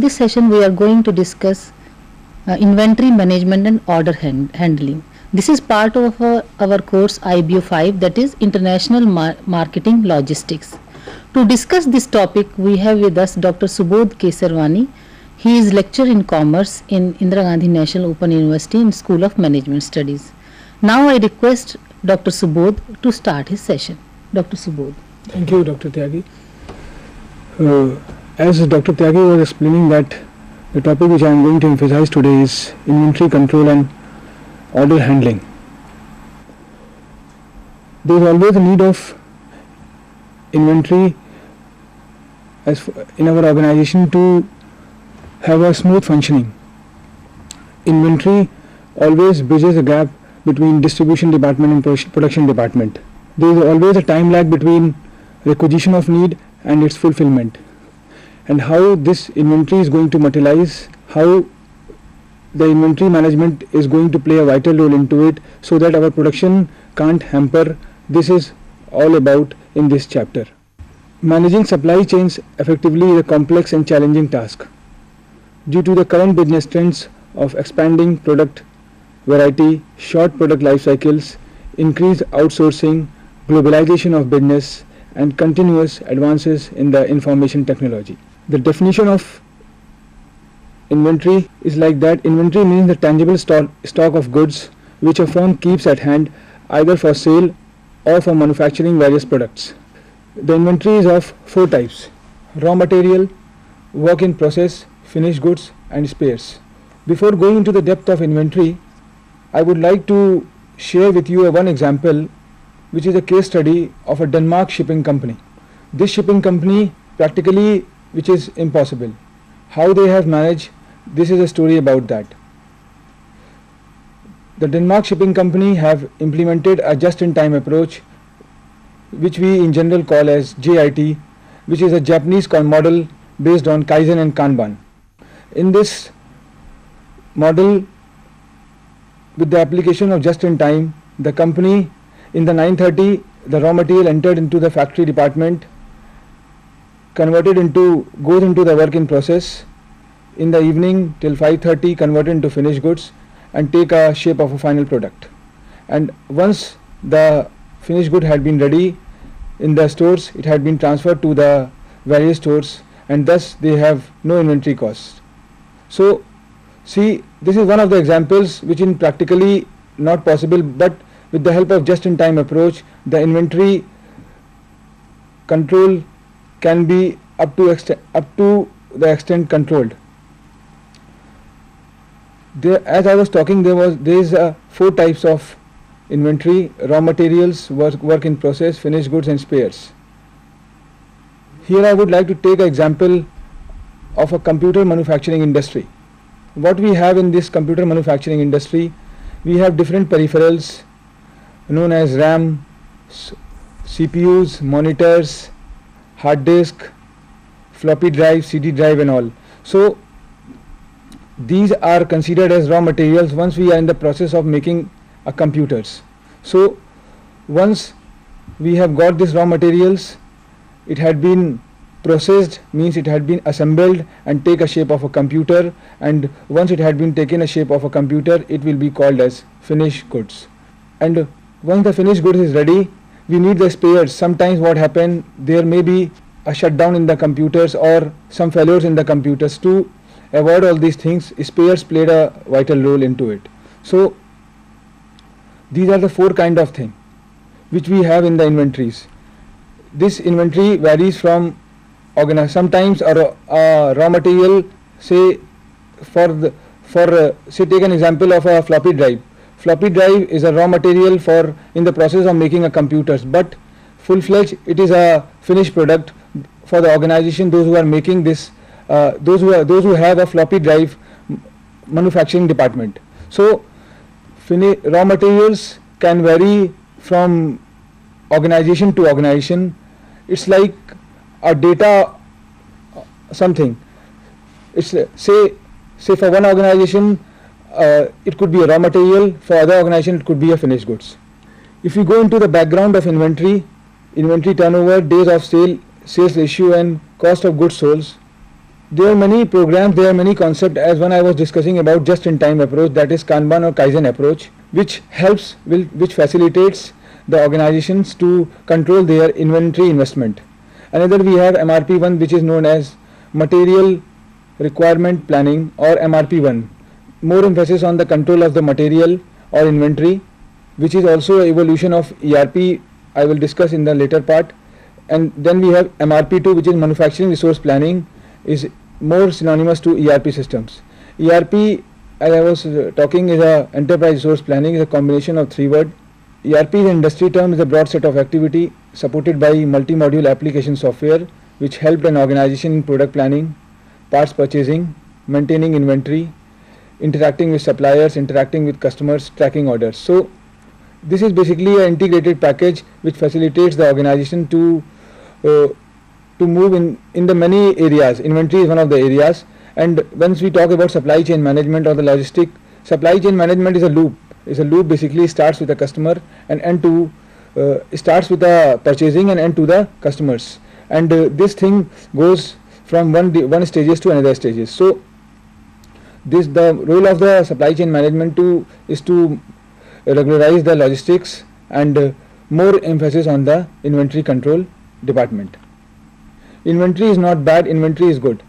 this session, we are going to discuss inventory management and order handling. This is part of our course IBO 5, that is International Marketing Logistics. To discuss this topic, we have with us Dr. Subodh Kesarwani. He is lecturer in commerce in Indira Gandhi National Open University in School of Management Studies. Now I request Dr. Subodh to start his session. Dr. Subodh. Thank you, Dr. Tyagi. As Dr. Tyagi was explaining, that the topic which I am going to emphasize today is inventory control and order handling. There is always a need of inventory in our organization to have a smooth functioning. Inventory always bridges a gap between distribution department and production department. There is always a time lag between requisition of need and its fulfillment. And how this inventory is going to materialize, how the inventory management is going to play a vital role into it so that our production can't hamper, this is all about in this chapter. Managing supply chains effectively is a complex and challenging task. Due to the current business trends of expanding product variety, short product life cycles, increased outsourcing, globalization of business, and continuous advances in the information technology. The definition of inventory is like that. Inventory means the tangible stock of goods which a firm keeps at hand either for sale or for manufacturing various products. The inventory is of four types: raw material, work in process, finished goods, and spares. Before going into the depth of inventory, I would like to share with you one example, which is a case study of a Denmark shipping company. This shipping company practically, which is impossible. How they have managed, this is a story about that. The Denmark shipping company have implemented a just-in-time approach, which we in general call as JIT, which is a Japanese model based on Kaizen and Kanban. In this model, with the application of just-in-time, the company in the 9:30, the raw material entered into the factory department, goes into the work in process. In the evening till 5:30, converted into finished goods and take a shape of a final product. And once the finished good had been ready in the stores, it had been transferred to the various stores, and thus they have no inventory costs. So see, this is one of the examples which in practically not possible, but with the help of just-in-time approach, the inventory control can be up to the extent controlled. As I was talking, there is four types of inventory: raw materials, work in process, finished goods, and spares. Here I would like to take an example of a computer manufacturing industry. What we have in this computer manufacturing industry, we have different peripherals known as RAM, CPUs, monitors, hard disk, floppy drive, CD drive, and all. So these are considered as raw materials once we are in the process of making a computers. So once we have got these raw materials, it had been processed, means it had been assembled and take a shape of a computer, and once it had been taken a shape of a computer, it will be called as finished goods. And once the finished goods is ready, we need the spares. Sometimes what happen, there may be a shutdown in the computers or some failures in the computers. To avoid all these things, spares played a vital role into it. So these are the four kind of thing which we have in the inventories. This inventory varies from sometimes a raw material, say say take an example of a floppy drive. Floppy drive is a raw material for in the process of making a computers, but full-fledged it is a finished product for the organization, those who are making this, those who have a floppy drive manufacturing department. So raw materials can vary from organization to organization. It's like a data something. It's say for one organization it could be a raw material, for other organization it could be a finished goods. If you go into the background of inventory turnover, days of sale, sales ratio, and cost of goods sold, There are many programs, there are many concepts, as one I was discussing about just-in-time approach, that is Kanban or Kaizen approach, which which facilitates the organizations to control their inventory investment. Another we have MRP1, which is known as Material Requirement Planning, or MRP1. More emphasis on the control of the material or inventory, which is also an evolution of ERP, I will discuss in the later part. And then we have MRP2, which is Manufacturing Resource Planning, is more synonymous to ERP systems. ERP, as I was talking, is a enterprise resource planning, is a combination of three words. ERP is an industry term, is a broad set of activity supported by multi-module application software which helped an organization in product planning, parts purchasing, maintaining inventory, interacting with suppliers, interacting with customers, tracking orders. So this is basically an integrated package which facilitates the organization to move in the many areas. Inventory is one of the areas, and once we talk about supply chain management or the logistic, supply chain management is a loop. Is a loop basically starts with the customer and end to starts with the purchasing and end to the customers, and this thing goes from one stages to another stages. So the role of the supply chain management is to regularize the logistics and more emphasis on the inventory control department. Inventory is not bad, inventory is good.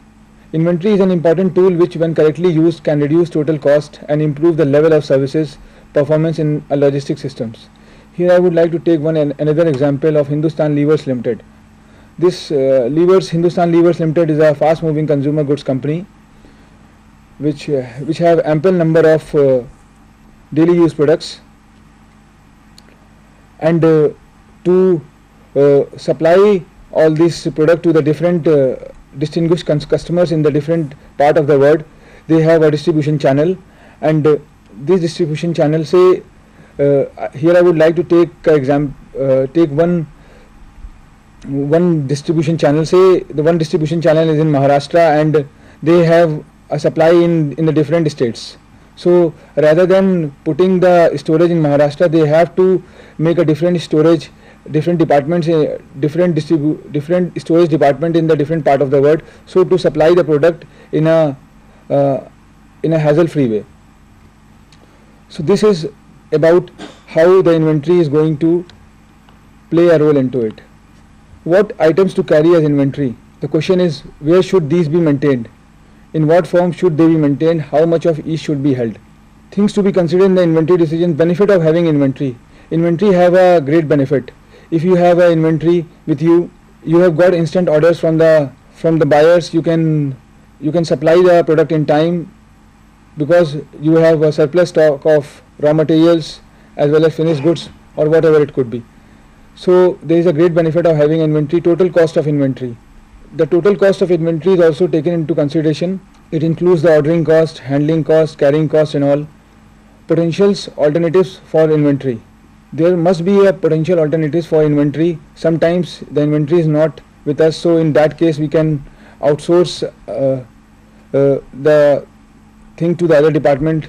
Inventory is an important tool which, when correctly used, can reduce total cost and improve the level of services performance in a logistics systems. Here I would like to take another example of Hindustan Levers Limited. This Hindustan Levers Limited is a fast moving consumer goods company which have ample number of daily use products, and to supply all this product to the different distinguished customers in the different part of the world, they have a distribution channel, and this distribution channel, say here I would like to take one distribution channel. Say the one distribution channel is in Maharashtra and they have a supply in the different states. So rather than putting the storage in Maharashtra, they have to make a different storage, different departments, different storage department in the different part of the world, so to supply the product in a hassle-free way. So this is about how the inventory is going to play a role into it. What items to carry as inventory? The question is, where should these be maintained? In what form should they be maintained? How much of each should be held? Things to be considered in the inventory decision. Benefit of having inventory. Inventory have a great benefit. If you have an inventory with you, you have got instant orders from the buyers. You can supply the product in time because you have a surplus stock of raw materials as well as finished goods or whatever it could be. So there is a great benefit of having inventory. Total cost of inventory. The total cost of inventory is also taken into consideration. It includes the ordering cost, handling cost, carrying cost and all. Potentials, alternatives for inventory. There must be a potential alternatives for inventory. Sometimes the inventory is not with us, so in that case we can outsource the thing to the other department.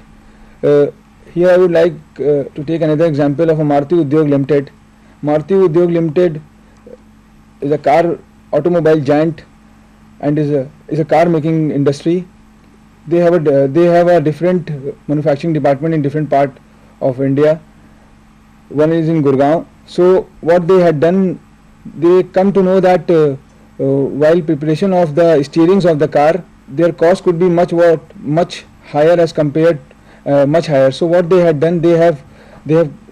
Here I would like to take another example of a Maruti Udyog Limited. Maruti Udyog Limited is a automobile giant and is a car making industry. They have a different manufacturing department in different part of India. One is in Gurgaon. So what they had done, they come to know that while preparation of the steerings of the car, their cost could be much higher as compared much higher. So what they had done, they have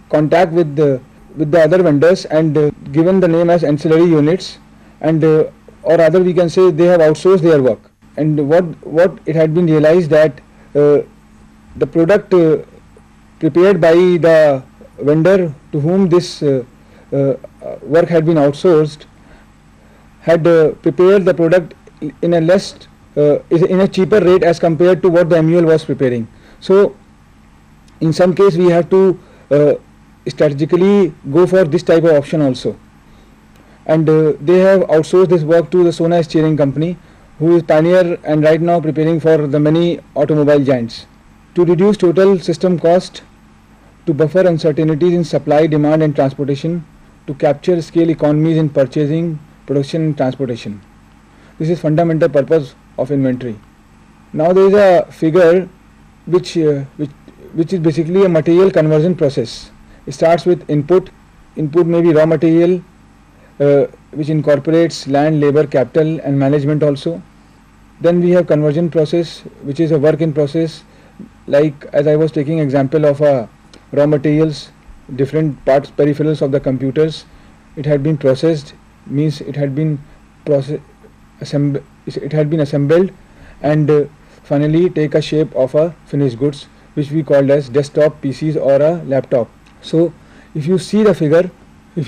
contact with the other vendors and given the name as ancillary units, and or rather we can say they have outsourced their work. And what it had been realized that the product prepared by the vendor to whom this work had been outsourced had prepared the product in a cheaper rate as compared to what the MUL was preparing. So in some case we have to strategically go for this type of option also, and they have outsourced this work to the Sona Steering Company, who is pioneer and right now preparing for the many automobile giants. To reduce total system cost, to buffer uncertainties in supply, demand and transportation, to capture scale economies in purchasing, production and transportation. This is fundamental purpose of inventory. Now there is a figure which is basically a material conversion process. It starts with input. Input may be raw material, which incorporates land, labor, capital and management also. Then we have conversion process, which is a work in process, like as I was taking example of raw materials, different parts, peripherals of the computers. It had been processed, means it had been assembled and finally take a shape of a finished goods, which we called as desktop PCs or a laptop. So if you see the figure, we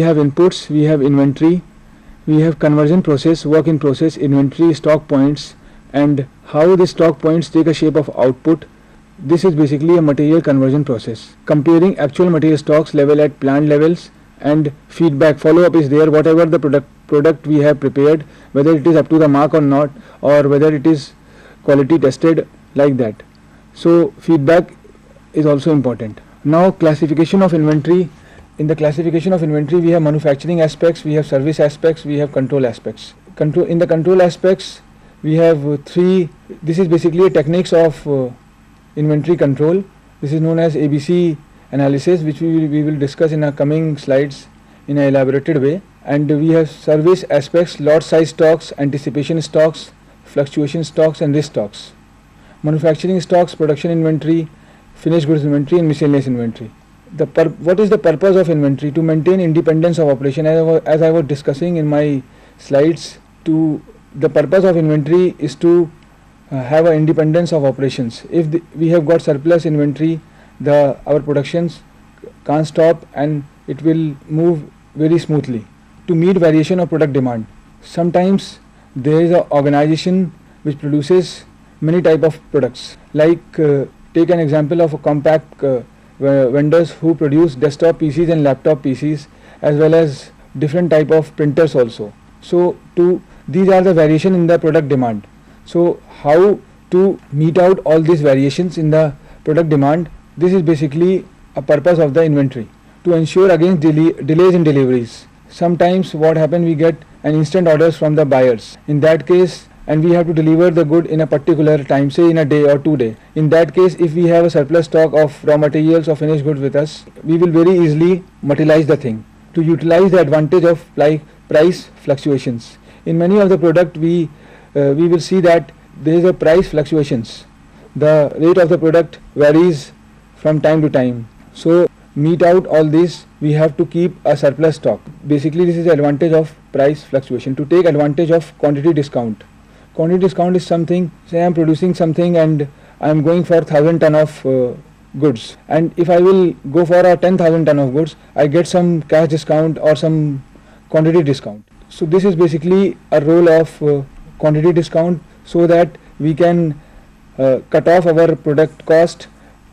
have inputs, we have inventory, we have conversion process, work in process, inventory, stock points, and how the stock points take a shape of output. This is basically a material conversion process. Comparing actual material stocks level at plant levels, and feedback, follow-up is there, whatever the product we have prepared, whether it is up to the mark or not, or whether it is quality tested, like that. So feedback is also important. Now classification of inventory. In the classification of inventory, we have manufacturing aspects, we have service aspects, we have control aspects. In the control aspects, we have three. This is basically a techniques of inventory control. This is known as ABC analysis, which we will discuss in our coming slides in an elaborated way. And we have service aspects, lot size stocks, anticipation stocks, fluctuation stocks and risk stocks. Manufacturing stocks, production inventory, finished goods inventory and miscellaneous inventory. What is the purpose of inventory? To maintain independence of operation. As I was discussing in my slides, the purpose of inventory is to have an independence of operations. If we have got surplus inventory, our productions can't stop and it will move very smoothly. To meet variation of product demand, sometimes there is an organization which produces many type of products, like take an example of a compact vendors who produce desktop PCs and laptop PCs, as well as different type of printers also. So these are the variation in the product demand. So how to meet out all these variations in the product demand? This is basically a purpose of the inventory, to ensure against delays in deliveries. Sometimes what happens, we get an instant orders from the buyers. In that case, and we have to deliver the good in a particular time, say in a day or 2 days. In that case, if we have a surplus stock of raw materials or finished goods with us, we will very easily materialize the thing to utilize the advantage of price fluctuations. In many of the product, we will see that there is a price fluctuations. The rate of the product varies from time to time. So meet out all this, we have to keep a surplus stock. Basically, this is the advantage of price fluctuation. To take advantage of quantity discount. Quantity discount is something, say I am producing something and I am going for 1000 ton of goods, and if I will go for a 10,000 ton of goods, I get some cash discount or some quantity discount. So this is basically a role of quantity discount, so that we can cut off our product cost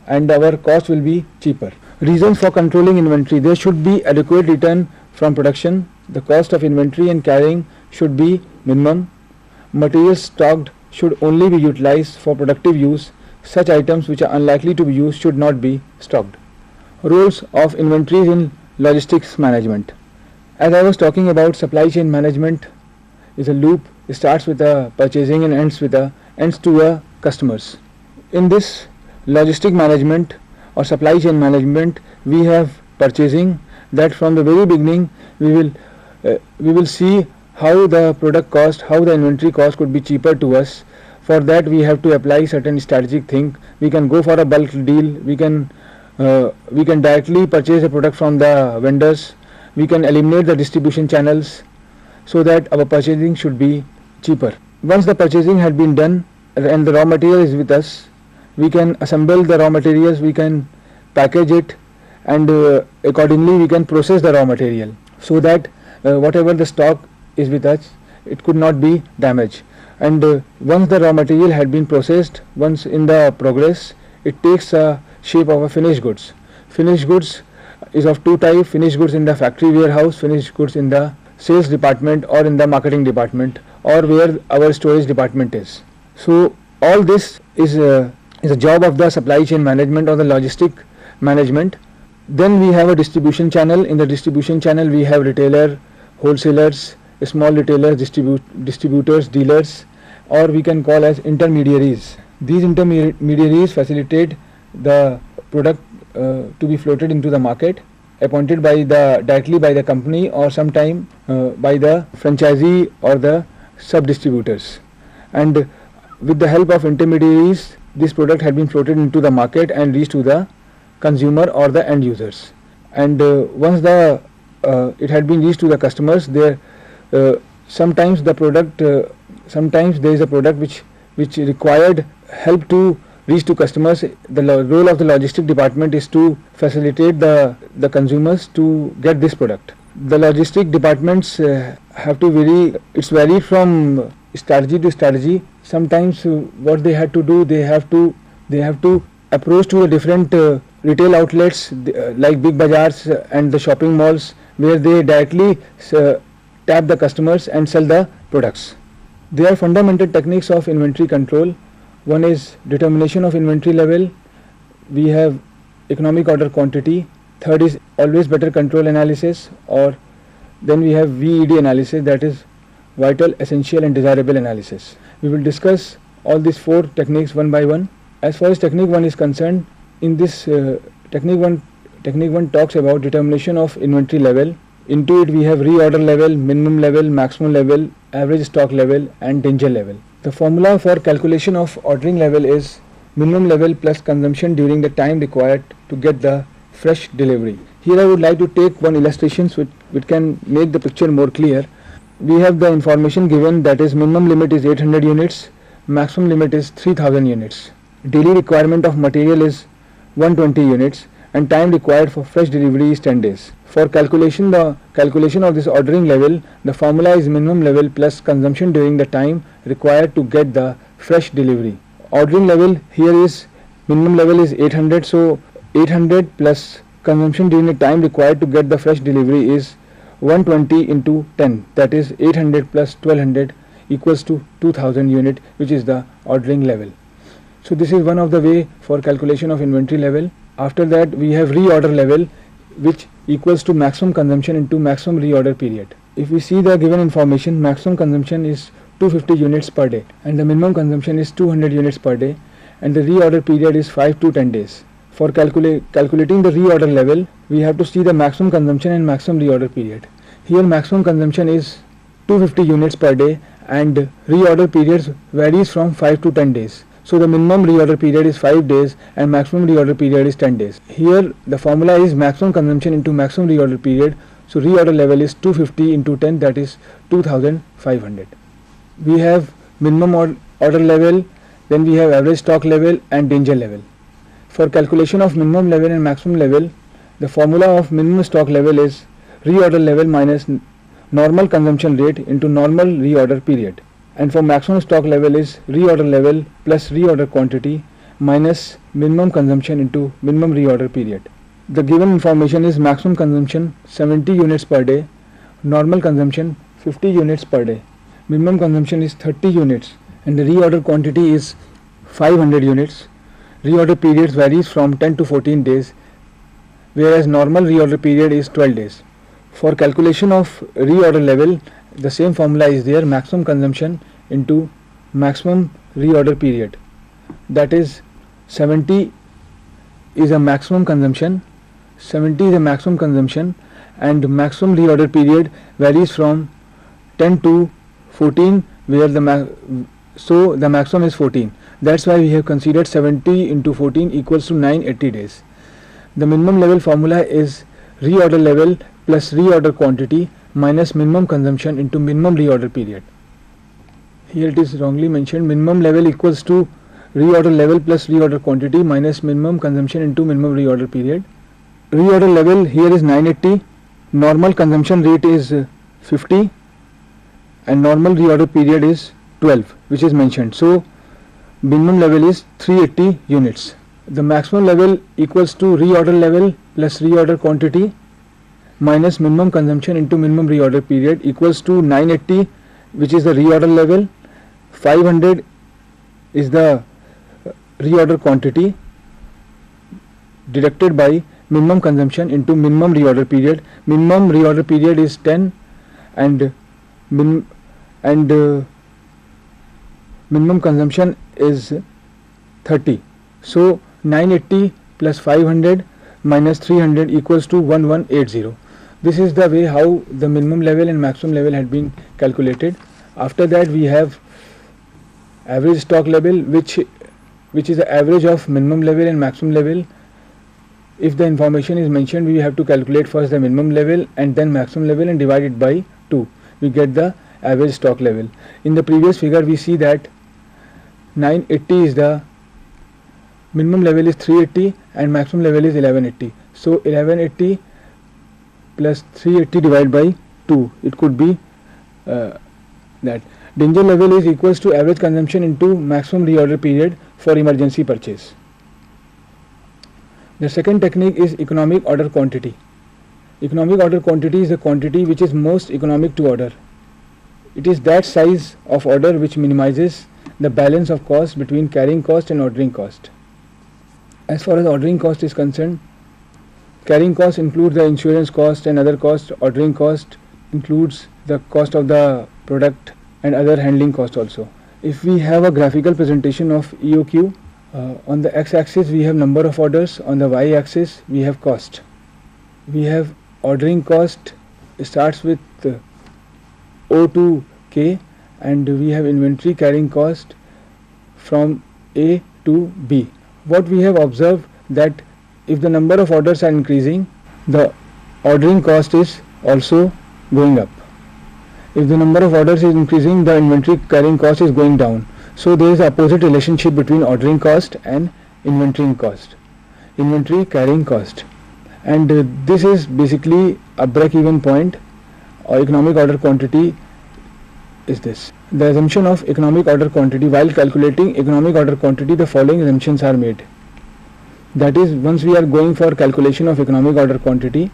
and our cost will be cheaper. Reasons for controlling inventory: there should be adequate return from production. The cost of inventory and carrying should be minimum. Materials stocked should only be utilized for productive use. Such items which are unlikely to be used should not be stocked. Roles of inventories in logistics management. As I was talking about, supply chain management is a loop. It starts with the purchasing and ends to customers. In this logistic management or supply chain management, we have purchasing, that from the very beginning we will see how the product cost, how the inventory cost could be cheaper to us. For that we have to apply certain strategic thing. We can go for a bulk deal, we can directly purchase a product from the vendors, we can eliminate the distribution channels, so that our purchasing should be cheaper. Once the purchasing had been done and the raw material is with us, we can assemble the raw materials, we can package it, and accordingly we can process the raw material, so that whatever the stock is with us, it could not be damaged. And once the raw material had been processed, once in the progress, it takes a shape of a finished goods. Finished goods is of two types: finished goods in the factory warehouse, finished goods in the sales department or in the marketing department, or where our storage department is. So all this is a job of the supply chain management or the logistic management. Then we have a distribution channel. In the distribution channel we have retailer, wholesalers, small retailers, distributors, dealers, or we can call as intermediaries. These intermediaries facilitate the product to be floated into the market, appointed directly by the company or sometime by the franchisee or the sub-distributors. And with the help of intermediaries, this product had been floated into the market and reached to the consumer or the end users. And once it had been reached to the customers, sometimes sometimes there is a product which required help to reach to customers. The role of the logistic department is to facilitate the consumers to get this product. The logistic departments have to vary. It's varied from strategy to strategy. Sometimes what they had to do, they have to approach to the different retail outlets like big bazaars and the shopping malls, where they directly tap the customers and sell the products. There are fundamental techniques of inventory control. One is determination of inventory level. We have economic order quantity. Third is always better control analysis, or then we have VED analysis, that is vital, essential and desirable analysis. We will discuss all these four techniques one by one. As far as technique 1 is concerned, in this technique 1 talks about determination of inventory level. Into it we have reorder level, minimum level, maximum level, average stock level and danger level. The formula for calculation of ordering level is minimum level plus consumption during the time required to get the fresh delivery. Here I would like to take one illustration which can make the picture more clear. We have the information given, that is minimum limit is 800 units, maximum limit is 3000 units. Daily requirement of material is 120 units and time required for fresh delivery is 10 days. For the calculation of this ordering level, the formula is minimum level plus consumption during the time required to get the fresh delivery. Ordering level here is, minimum level is 800, so 800 plus consumption during the time required to get the fresh delivery is 120 into 10, that is 800 plus 1200 equals to 2000 unit, which is the ordering level. So this is one of the way for calculation of inventory level. After that we have reorder level, which equals to maximum consumption into maximum reorder period. If we see the given information, maximum consumption is 250 units per day and the minimum consumption is 200 units per day, and the reorder period is 5 to 10 days. For calculating the reorder level, we have to see the maximum consumption and maximum reorder period. Here maximum consumption is 250 units per day and reorder periods varies from 5 to 10 days. So the minimum reorder period is 5 days and maximum reorder period is 10 days. Here the formula is maximum consumption into maximum reorder period. So reorder level is 250 into 10, that is 2500. We have minimum order level, then we have average stock level and danger level. For calculation of minimum level and maximum level, the formula of minimum stock level is reorder level minus normal consumption rate into normal reorder period. And for maximum stock level is reorder level plus reorder quantity minus minimum consumption into minimum reorder period. The given information is maximum consumption 70 units per day, normal consumption 50 units per day, minimum consumption is 30 units and the reorder quantity is 500 units. Reorder periods varies from 10 to 14 days, whereas normal reorder period is 12 days. For calculation of reorder level, the same formula is there, maximum consumption into maximum reorder period, that is 70 is a maximum consumption, and maximum reorder period varies from 10 to 14, where the maximum is 14. That's why we have considered 70 into 14 equals to 980 days. The minimum level formula is reorder level plus reorder quantity minus minimum consumption into minimum reorder period. Here it is wrongly mentioned, minimum level equals to reorder level plus reorder quantity minus minimum consumption into minimum reorder period. Reorder level here is 980, normal consumption rate is 50 and normal reorder period is 12, which is mentioned. So minimum level is 380 units. The maximum level equals to reorder level plus reorder quantity minus minimum consumption into minimum reorder period equals to 980, which is the reorder level, 500 is the reorder quantity deducted by minimum consumption into minimum reorder period. Minimum reorder period is 10 and minimum consumption is 30. So 980 plus 500 minus 300 equals to 1180. This is the way how the minimum level and maximum level had been calculated. After that we have average stock level, which is the average of minimum level and maximum level. If the information is mentioned, we have to calculate first the minimum level and then maximum level and divide it by 2. We get the average stock level. In the previous figure we see that 980 is the minimum level is 380 and maximum level is 1180. So 1180 plus 380 divided by 2, it could be that. Danger level is equals to average consumption into maximum reorder period for emergency purchase. The second technique is economic order quantity. Economic order quantity is the quantity which is most economic to order. It is that size of order which minimizes the balance of cost between carrying cost and ordering cost. As far as ordering cost is concerned, carrying cost includes the insurance cost and other costs. Ordering cost includes the cost of the product and other handling cost also. If we have a graphical presentation of EOQ, on the x-axis we have number of orders, on the y-axis we have cost. We have ordering cost starts with O to K, and we have inventory carrying cost from A to B. What we have observed that if the number of orders are increasing, the ordering cost is also going up. If the number of orders is increasing, the inventory carrying cost is going down. So there is opposite relationship between ordering cost and inventory cost, inventory carrying cost, and this is basically a break-even point or economic order quantity is this. The assumption of economic order quantity: while calculating economic order quantity, the following assumptions are made. That is, once we are going for calculation of economic order quantity,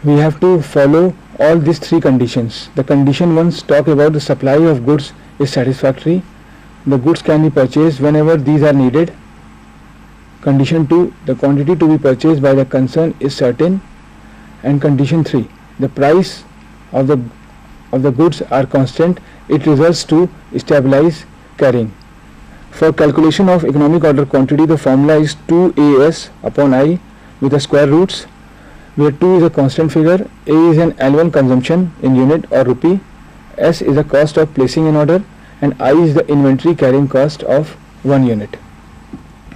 we have to follow all these three conditions. The condition 1 talk about the supply of goods is satisfactory. The goods can be purchased whenever these are needed. Condition 2, the quantity to be purchased by the concern is certain. And condition 3, the price of the goods are constant. It results to stabilize carrying. For calculation of economic order quantity, the formula is 2AS upon I with the square roots, where 2 is a constant figure, A is an annual consumption in unit or rupee, S is the cost of placing an order, and I is the inventory carrying cost of 1 unit.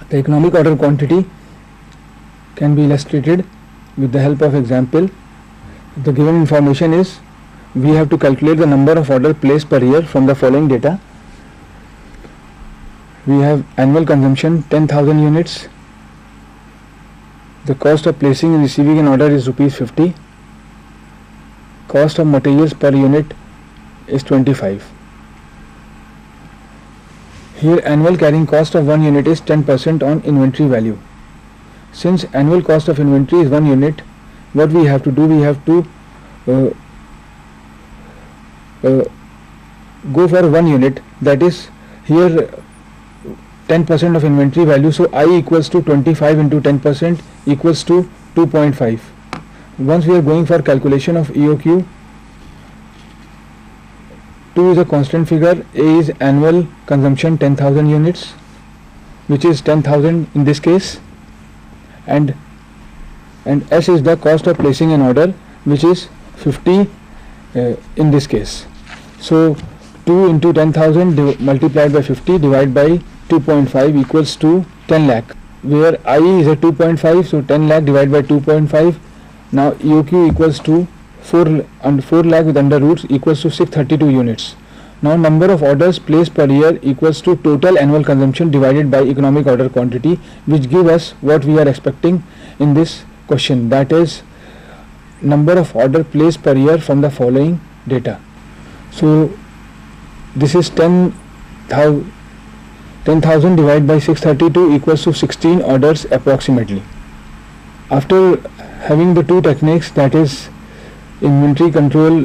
The economic order quantity can be illustrated with the help of example. The given information is we have to calculate the number of orders placed per year from the following data. We have annual consumption 10,000 units. The cost of placing and receiving an order is ₹50. Cost of materials per unit is 25. Here annual carrying cost of 1 unit is 10% on inventory value. Since annual cost of inventory is 1 unit, what we have to do, we have to go for 1 unit, that is here 10% of inventory value, so I equals to 25 into 10% equals to 2.5. Once we are going for calculation of EOQ, 2 is a constant figure, A is annual consumption 10,000 units, which is 10,000 in this case, and S is the cost of placing an order, which is 50 in this case. So 2 into 10,000 multiplied by 50 divided by 2.5 equals to 10 lakh, where I is a 2.5, so 10 lakh divided by 2.5. Now EOQ equals to 4 lakh with under roots equals to 632 units. Now number of orders placed per year equals to total annual consumption divided by economic order quantity, which give us what we are expecting in this question, that is number of order placed per year from the following data. So this is 10,000 divided by 632 equals to 16 orders approximately. After having the two techniques, that is inventory control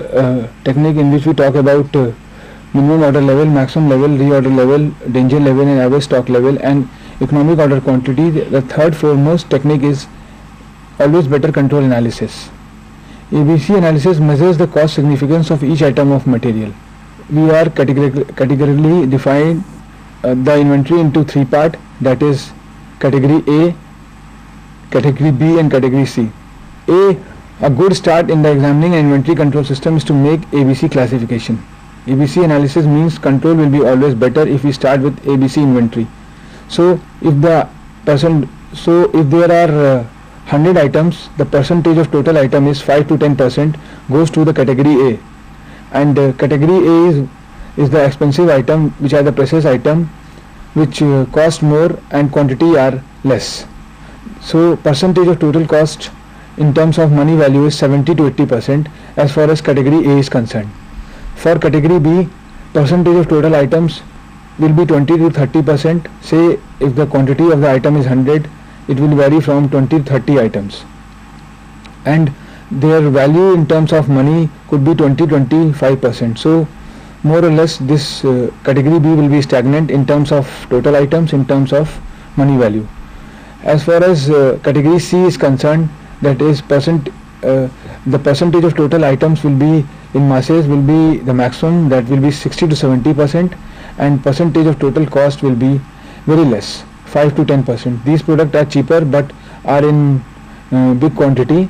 technique, in which we talk about minimum order level, maximum level, reorder level, danger level and average stock level, and economic order quantity, the third foremost technique is always better control analysis. ABC analysis measures the cost significance of each item of material. We are categorically define the inventory into three parts, that is category A, category B and category C. A good start in the examining an inventory control system is to make ABC classification. ABC analysis means control will be always better if we start with ABC inventory. So if there are 100 items, the percentage of total item is 5 to 10% goes to the category A, and category A is the expensive item, which are the precious item, which cost more and quantity are less. So percentage of total cost in terms of money value is 70 to 80% as far as category A is concerned. For category B, percentage of total items will be 20 to 30%. Say if the quantity of the item is 100, it will vary from 20 to 30 items, and their value in terms of money could be 20-25%. So more or less this category B will be stagnant in terms of total items, in terms of money value. As far as category C is concerned, that is the percentage of total items will be in masses will be the maximum, that will be 60 to 70%, and percentage of total cost will be very less, 5 to 10%. These products are cheaper but are in big quantity.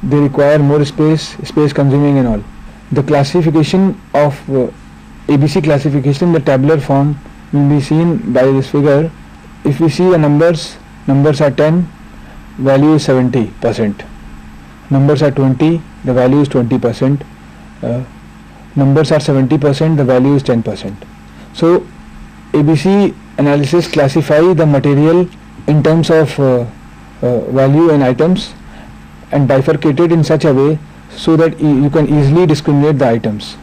They require more space consuming and all. The classification of ABC classification, the tabular form will be seen by this figure. If we see the numbers are 10, value is 70%. Numbers are 20, the value is 20%. Numbers are 70%, the value is 10%. So ABC analysis classify the material in terms of value and items, and bifurcated in such a way so that you can easily discriminate the items.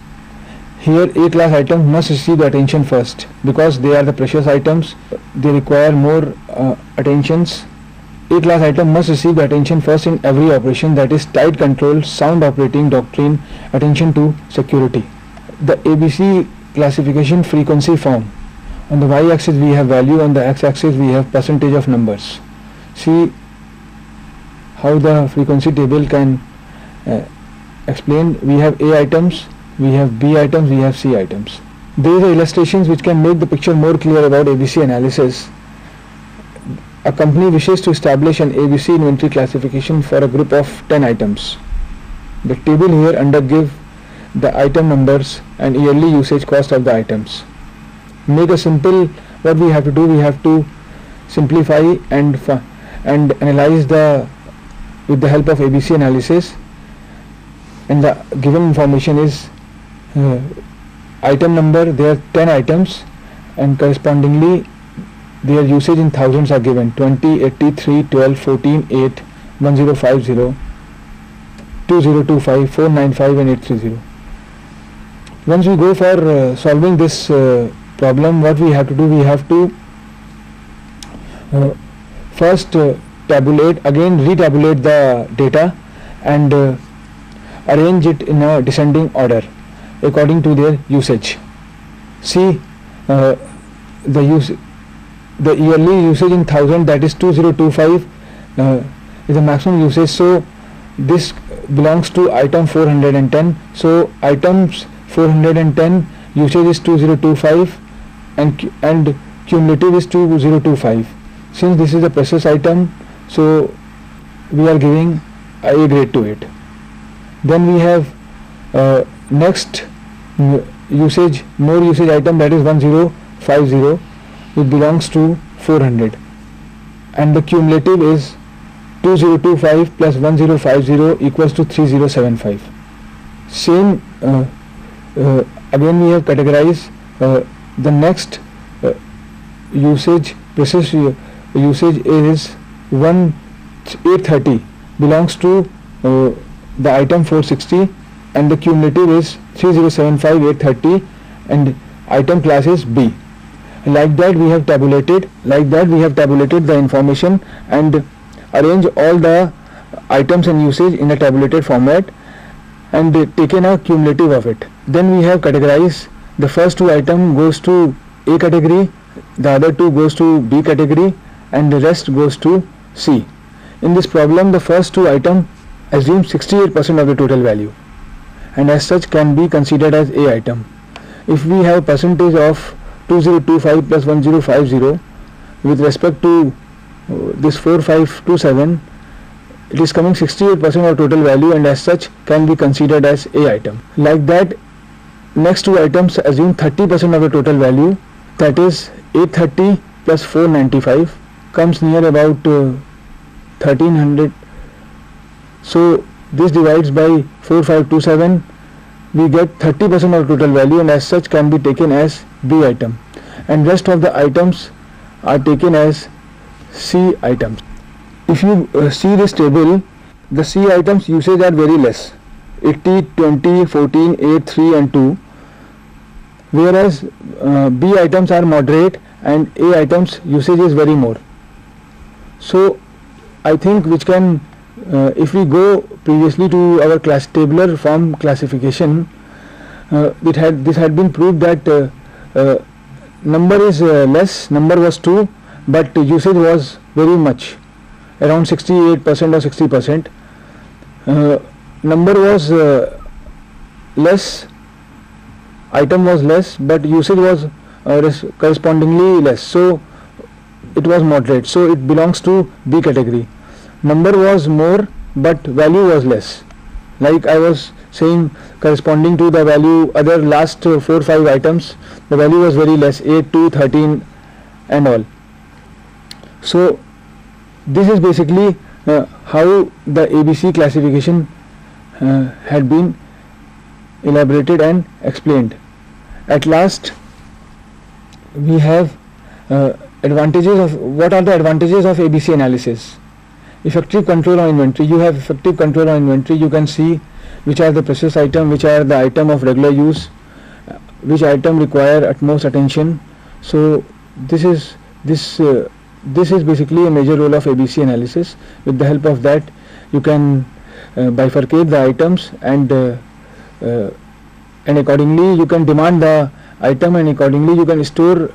Here A class items must receive the attention first because they are the precious items, they require more attentions. A class item must receive the attention first in every operation, that is tight control, sound operating doctrine, attention to security. The ABC classification frequency form. On the y-axis we have value, on the x-axis we have percentage of numbers. See how the frequency table can explain. We have A items, we have B items, we have C items. These are illustrations which can make the picture more clear about ABC analysis. A company wishes to establish an ABC inventory classification for a group of 10 items. The table here under give the item numbers and yearly usage cost of the items. Make a simple, what we have to do, we have to simplify and analyze with the help of ABC analysis, and the given information is item number, there are 10 items, and correspondingly their usage in thousands are given: 20, 80, 3, 12, 14, 8, 1050, 2025, 495 and 830. Once we go for solving this problem, what we have to do, we have to first retabulate the data and arrange it in a descending order according to their usage. See the yearly usage in 1000, that is 2025 is the maximum usage, so this belongs to item 410. So items 410 usage is 2025 and cumulative is 2025. Since this is a precious item, so we are giving A grade to it. Then we have next more usage item, that is 1050, which belongs to 400, and the cumulative is 2025 plus 1050 equals to 3075. Same again we have categorized the next usage, precious usage is 830, belongs to the item 460, and the cumulative is 3075 830, and item class is B. Like that we have tabulated the information and arrange all the items and usage in a tabulated format and taken a cumulative of it. Then we have categorized. The first two item goes to A category, the other two goes to B category, and the rest goes to C. In this problem, the first two item assume 68% of the total value, and as such can be considered as A item. If we have percentage of 2025 plus 1050, with respect to this 4527, it is coming 68% of total value, and as such can be considered as A item. Like that, next two items assume 30% of the total value, that is 830 plus 495 comes near about 1300. So this divides by 4527, we get 30% of total value, and as such can be taken as B item, and rest of the items are taken as C items. If you see this table, the C items usage are very less, 80, 20, 14, 8, 3 and 2, whereas B items are moderate and A items usage is very more. So I think which can, if we go previously to our tabular form classification, this had been proved that number is less, number was 2, but usage was very much, around 68% or 60%. Number was less, item was less, but usage was correspondingly less, so it was moderate, so it belongs to B category. Number was more, but value was less, like I was saying, corresponding to the value, other last 4-5 items, the value was very less, 8, 2, 13 and all. So this is basically how the ABC classification had been elaborated and explained. At last, we have advantages of, what are the advantages of ABC analysis? Effective control on inventory. You have effective control on inventory. You can see which are the precious item, which are the item of regular use, which item require utmost attention. So this is basically a major role of ABC analysis. With the help of that, you can bifurcate the items, and accordingly you can demand the item, and accordingly you can store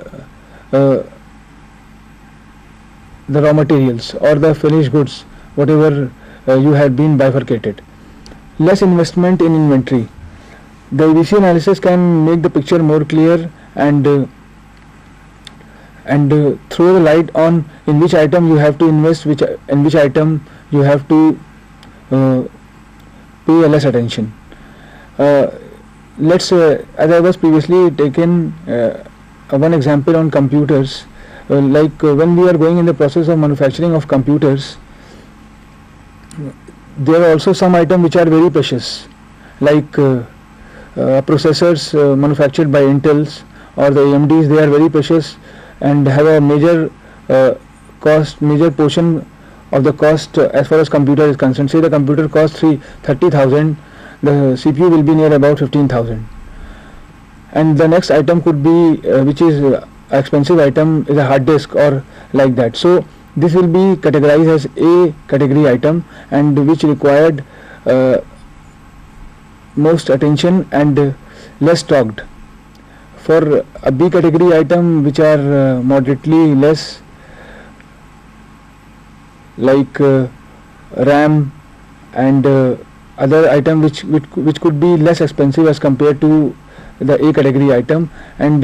the raw materials or the finished goods, whatever you had been bifurcated. Less investment in inventory. The ABC analysis can make the picture more clear and throw the light on in which item you have to invest, in which item you have to pay less attention. Let's as I was previously taken one example on computers, when we are going in the process of manufacturing of computers, there are also some items which are very precious, like processors manufactured by Intels or the AMDs. They are very precious and have a major major portion of the cost as far as computer is concerned. Say the computer costs 30,000, the CPU will be near about 15,000, and the next item could be which is expensive item is a hard disk or like that. So this will be categorized as A category item, and which required most attention and less stocked. For a B category item which are moderately less, like RAM and other item which could be less expensive as compared to the A category item, and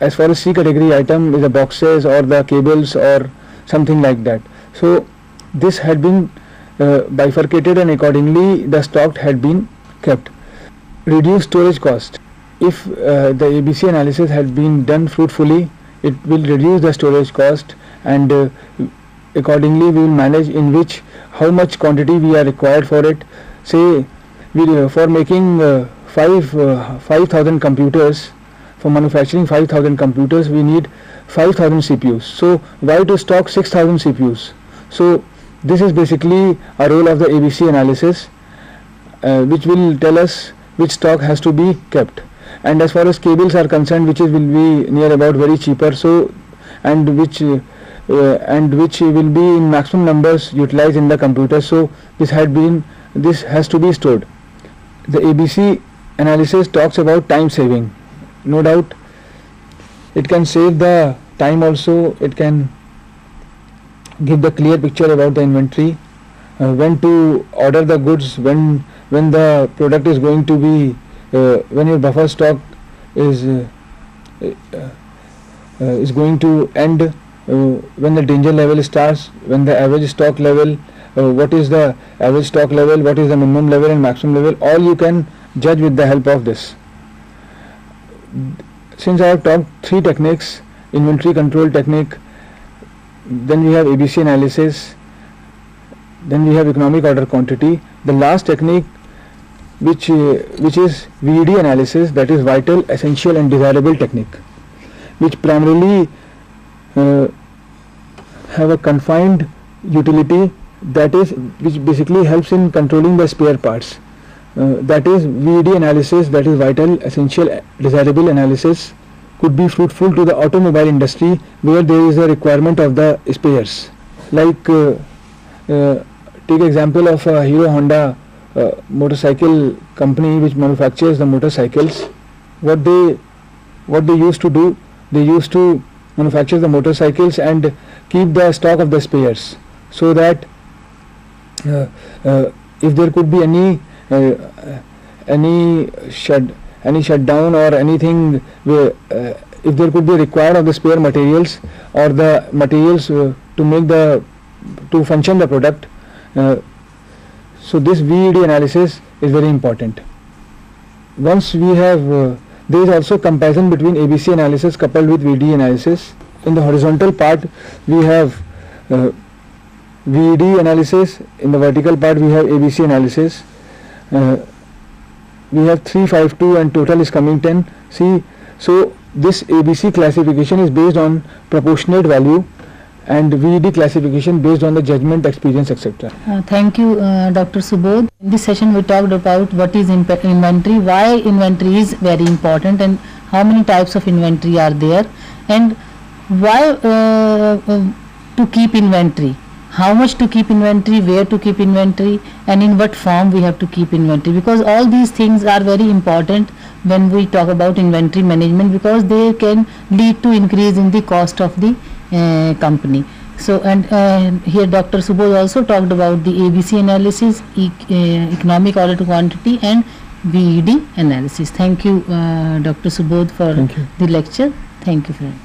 as far as C category item is the boxes or the cables or something like that. So this had been bifurcated, and accordingly the stock had been kept. Reduce storage cost. If the ABC analysis had been done fruitfully, it will reduce the storage cost, and accordingly we will manage in which how much quantity we are required for it. Say for making 5,000 computers, for manufacturing 5,000 computers, we need 5,000 CPUs. So why to stock 6,000 CPUs? So this is basically a role of the ABC analysis, which will tell us which stock has to be kept. And as far as cables are concerned, which will be near about very cheaper, so and which will be in maximum numbers utilized in the computer. So this has to be stored. The ABC analysis talks about time saving. No doubt it can save the time also. It can give the clear picture about the inventory, when to order the goods, when the product is going to be when your buffer stock is is going to end when the danger level starts, when the average stock level, what is the average stock level, what is the minimum level and maximum level, all you can judge with the help of this. Since I have talked three techniques, inventory control technique, then we have ABC analysis, then we have economic order quantity. The last technique, which is VED analysis, that is vital, essential and desirable technique, which primarily have a confined utility, that is, which basically helps in controlling the spare parts. That is VED analysis, that is vital, essential, desirable analysis, could be fruitful to the automobile industry where there is a requirement of the spares. Like take example of Hero Honda motorcycle company which manufactures the motorcycles. What they used to do, they used to manufacture the motorcycles and keep the stock of the spares, so that if there could be any shutdown or anything, if there could be required of the spare materials or the materials to function the product, so this VED analysis is very important. Once we have there is also comparison between ABC analysis coupled with VED analysis. In the horizontal part we have VED analysis, in the vertical part we have ABC analysis. We have 352 and total is coming 10. See, so this ABC classification is based on proportionate value and VED classification based on the judgment, experience, etc. Thank you, Dr. Subodh. In this session we talked about what is inventory, why inventory is very important and how many types of inventory are there, and why to keep inventory, how much to keep inventory, where to keep inventory, and in what form we have to keep inventory, because all these things are very important when we talk about inventory management, because they can lead to increase in the cost of the company. So, and here Dr. Subodh also talked about the ABC analysis, economic order to quantity and VED analysis. Thank you, Dr. Subodh, for the lecture. Thank you, friend.